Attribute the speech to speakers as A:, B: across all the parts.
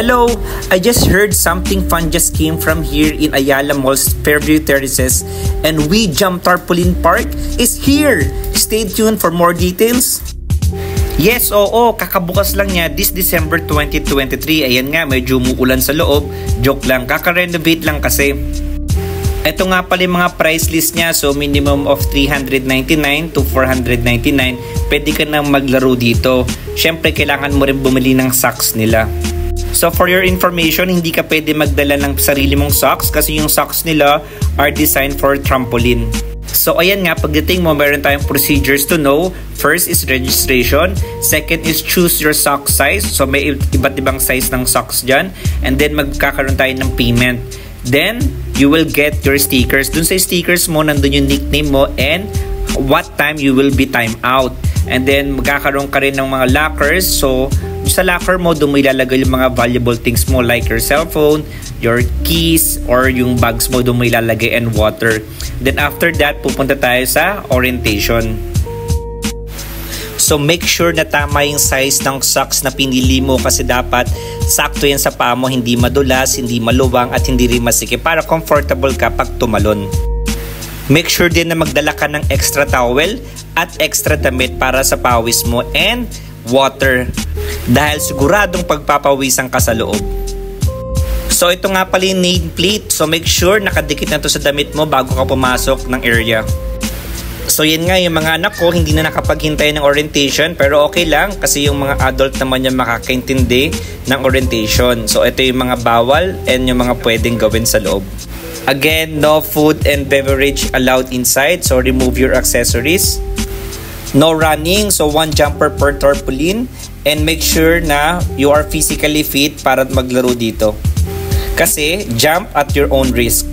A: Hello! I just heard something fun just came from here in Ayala Mall's Fairview Terraces, and We Jump Tarpaulin Park is here! Stay tuned for more details. Yes, oo, kakabukas lang niya this December 2023. Ayan nga, medyo umuulan sa loob. Joke lang, kaka-renovate lang kasi. Ito nga pala yung mga price list niya. So minimum of 399 to 499. Pwede ka nang maglaro dito. Syempre, kailangan mo rin bumili ng socks nila. So for your information, hindi ka pwede magdala ng sarili mong socks kasi yung socks nila are designed for trampoline. So ayan nga, pagdating mo, meron tayong procedures to know. First is registration. Second is choose your sock size. So may iba't ibang size ng socks dyan. And then magkakaroon tayo ng payment. Then you will get your stickers. Dun sa stickers mo, nandun yung nickname mo and what time you will be time out. And then magkakaroon ka rin ng mga lockers. So sa locker mo, doon mo ilalagay yung mga valuable things mo like your cellphone, your keys, or yung bags mo, doon mo ilalagay, and water. Then after that, pupunta tayo sa orientation. So make sure na tama yung size ng socks na pinili mo kasi dapat sakto yan sa paa mo, hindi madulas, hindi maluwang, at hindi rin masikip para comfortable ka pag tumalon. Make sure din na magdala ka ng extra towel at extra damit para sa pawis mo and water dahil siguradong pagpapawisan ka sa loob. So ito nga pala yung nameplate. So make sure nakadikit na to sa damit mo bago ka pumasok ng area. So yan nga, yung mga anak ko hindi na nakapaghintay ng orientation, pero okay lang kasi yung mga adult naman yung makakaintindi ng orientation. So ito yung mga bawal and yung mga pwedeng gawin sa loob. Again, no food and beverage allowed inside, so remove your accessories. No running, so 1 jumper per tarpaulin, and make sure na you are physically fit para maglaro dito. Kasi jump at your own risk.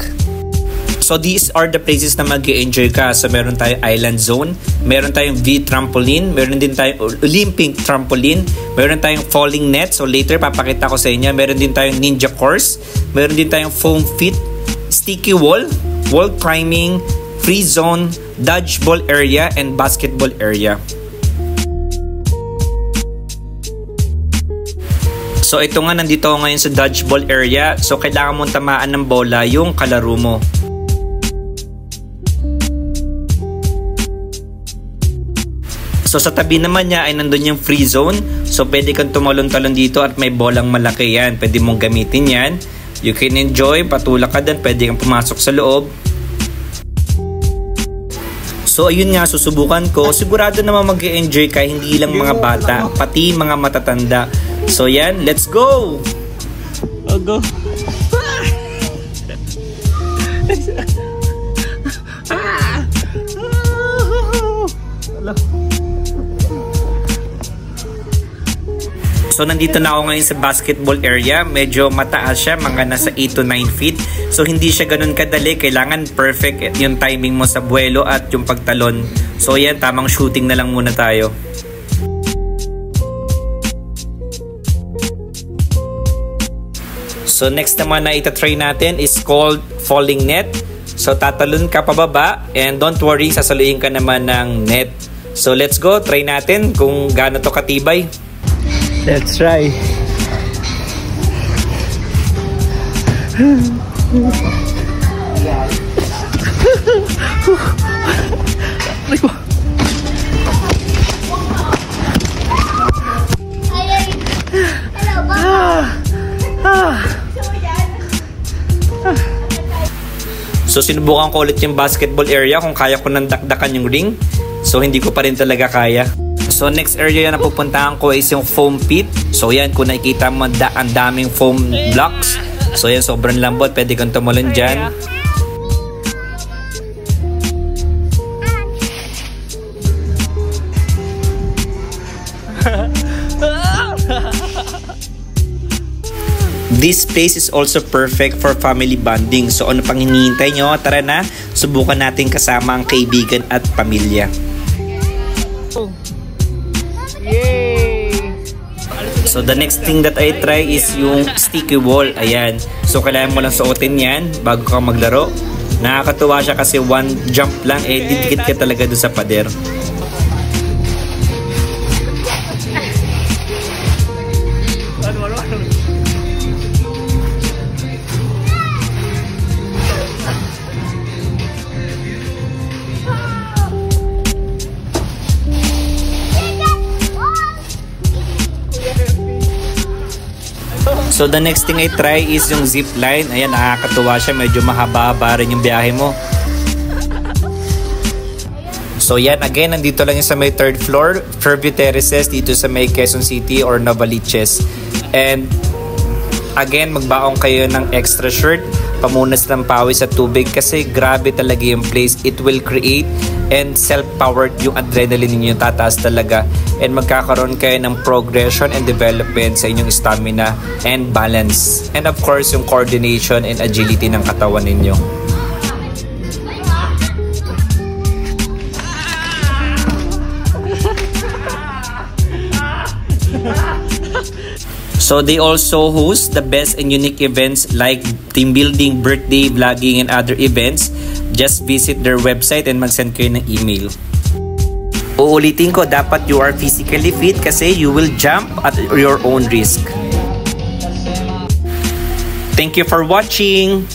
A: So these are the places na mag-enjoy ka. So meron tayong island zone, meron tayong V-trampoline, meron din tayong Olympic trampoline, meron tayong falling net. So later papakita ko sa inyo. Meron din tayong ninja course, meron din tayong foam fit, sticky wall, wall climbing, free zone, dodgeball area, and basketball area. So ito nga, nandito ako ngayon sa dodgeball area. So kailangan mong tamaan ng bola yung kalaro mo. So sa tabi naman niya ay nandun yung free zone. So pwede kang tumalon-talon dito at may bolang malaki yan. Pwede mong gamitin yan. You can enjoy, patulak ka din, pwede kang pumasok sa loob. So ayun nga, susubukan ko. Sigurado naman mag-enjoy ka, hindi lang mga bata, pati mga matatanda. So yan, let's go!
B: Oh, go!
A: So nandito na ako ngayon sa basketball area. Medyo mataas siya, mga nasa 8 to 9 feet. So hindi siya ganun kadali. Kailangan perfect yung timing mo sa buwelo at yung pagtalon. So yan, tamang shooting na lang muna tayo. So next naman na itatry natin is called falling net. So tatalon ka pababa and don't worry, sasaluhin ka naman ng net. So let's go, try natin kung gaano to katibay.
B: Let's try.
A: So sinubukan ko ulit yung basketball area kung kaya ko nang dakdakan yung ring. So hindi ko pa rin talaga kaya. So next area na pupuntahan ko is yung foam pit. So yan, kung nakikita mo ang daming foam blocks. So yan, sobrang lambot, pwede kang tumalon dyan. This place is also perfect for family bonding. So ano pang hinihintay nyo? Tara na, subukan natin kasama ang kaibigan at pamilya. So the next thing that I try is yung sticky wall. Ayan. So kailangan mo lang suotin yan bago ka maglaro. Nakakatuwa siya kasi one jump lang didikit ka talaga doon sa pader. So the next thing I try is yung zip line. Ayan, nakakatuwa siya. Medyo mahaba-haba rin yung biyahe mo. So yan, again, nandito lang yung sa may 3rd floor, Fairview Terraces, dito sa may Quezon City or Novaliches. And again, magbaong kayo ng extra shirt, pamunas ng pawis sa tubig kasi grabe talaga yung place. It will create and self-powered yung adrenaline ninyo, tataas talaga. And magkakaroon kayo ng progression and development sa inyong stamina and balance. And of course, yung coordination and agility ng katawan ninyo. So they also host the best and unique events like team building, birthday, vlogging, and other events. Just visit their website and mag-send kayo ng email. Uulitin ko, dapat you are physically fit kasi you will jump at your own risk. Thank you for watching!